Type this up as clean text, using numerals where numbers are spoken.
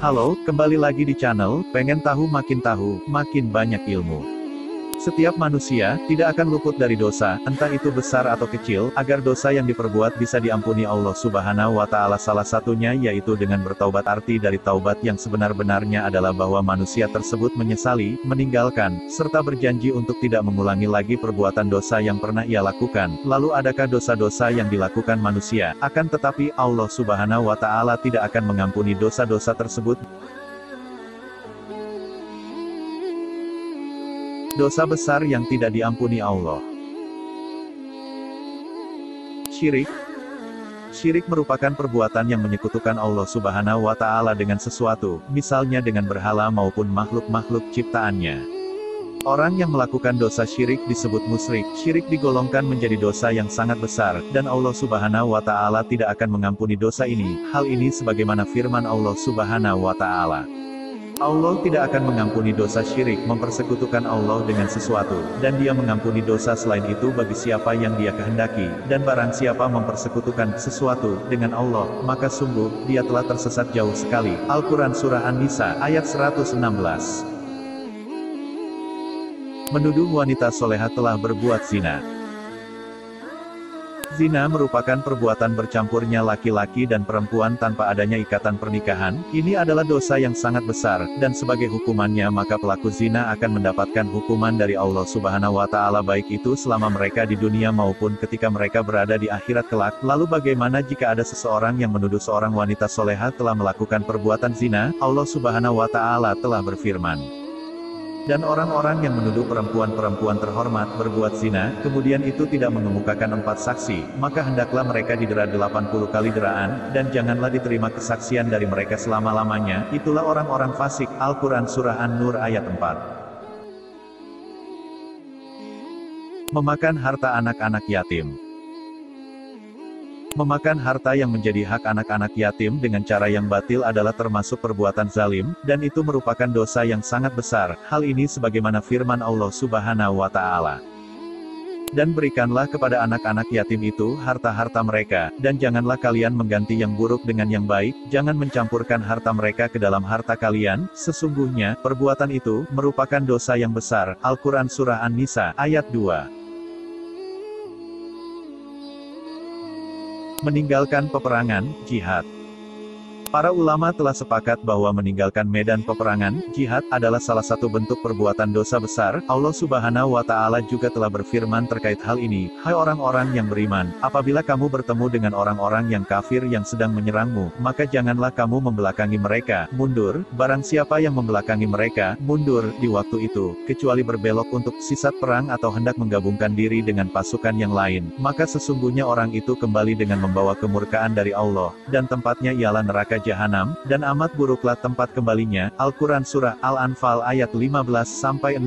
Halo, kembali lagi di channel, pengen tahu, makin banyak ilmu. Setiap manusia, tidak akan luput dari dosa, entah itu besar atau kecil, agar dosa yang diperbuat bisa diampuni Allah Subhanahu wa Ta'ala. Salah satunya yaitu dengan bertaubat. Arti dari taubat yang sebenar-benarnya adalah bahwa manusia tersebut menyesali, meninggalkan, serta berjanji untuk tidak mengulangi lagi perbuatan dosa yang pernah ia lakukan. Lalu adakah dosa-dosa yang dilakukan manusia? Akan tetapi, Allah Subhanahu wa Ta'ala tidak akan mengampuni dosa-dosa tersebut. Dosa besar yang tidak diampuni Allah. Syirik. Syirik merupakan perbuatan yang menyekutukan Allah Subhanahu wa Ta'ala dengan sesuatu, misalnya dengan berhala maupun makhluk-makhluk ciptaannya. Orang yang melakukan dosa syirik disebut musyrik. Syirik digolongkan menjadi dosa yang sangat besar, dan Allah Subhanahu wa Ta'ala tidak akan mengampuni dosa ini. Hal ini sebagaimana firman Allah Subhanahu wa Ta'ala. Allah tidak akan mengampuni dosa syirik, mempersekutukan Allah dengan sesuatu, dan Dia mengampuni dosa selain itu bagi siapa yang Dia kehendaki, dan barang siapa mempersekutukan sesuatu dengan Allah, maka sungguh, dia telah tersesat jauh sekali. Al-Quran Surah An-Nisa, ayat 116. Menuduh wanita soleha telah berbuat zina. Zina merupakan perbuatan bercampurnya laki-laki dan perempuan tanpa adanya ikatan pernikahan. Ini adalah dosa yang sangat besar, dan sebagai hukumannya maka pelaku zina akan mendapatkan hukuman dari Allah Subhanahu wa Ta'ala, baik itu selama mereka di dunia maupun ketika mereka berada di akhirat kelak. Lalu bagaimana jika ada seseorang yang menuduh seorang wanita soleha telah melakukan perbuatan zina? Allah Subhanahu wa Ta'ala telah berfirman, dan orang-orang yang menuduh perempuan-perempuan terhormat berbuat zina, kemudian itu tidak mengemukakan 4 saksi, maka hendaklah mereka didera 80 kali deraan, dan janganlah diterima kesaksian dari mereka selama-lamanya. Itulah orang-orang fasik. Al-Quran Surah An-Nur ayat 4. Memakan harta anak-anak yatim. Memakan harta yang menjadi hak anak-anak yatim dengan cara yang batil adalah termasuk perbuatan zalim, dan itu merupakan dosa yang sangat besar. Hal ini sebagaimana firman Allah Subhanahu wa Ta'ala. Dan berikanlah kepada anak-anak yatim itu harta-harta mereka, dan janganlah kalian mengganti yang buruk dengan yang baik, jangan mencampurkan harta mereka ke dalam harta kalian, sesungguhnya, perbuatan itu, merupakan dosa yang besar. Al-Quran Surah An-Nisa, ayat 2. Meninggalkan peperangan, jihad. Para ulama telah sepakat bahwa meninggalkan medan peperangan, jihad, adalah salah satu bentuk perbuatan dosa besar. Allah Subhanahu wa Ta'ala juga telah berfirman terkait hal ini, hai orang-orang yang beriman, apabila kamu bertemu dengan orang-orang yang kafir yang sedang menyerangmu, maka janganlah kamu membelakangi mereka, mundur, barang siapa yang membelakangi mereka, mundur, di waktu itu, kecuali berbelok untuk sisat perang atau hendak menggabungkan diri dengan pasukan yang lain, maka sesungguhnya orang itu kembali dengan membawa kemurkaan dari Allah, dan tempatnya ialah neraka Jahanam, dan amat buruklah tempat kembalinya. Al-Quran Surah Al-Anfal ayat 15-16.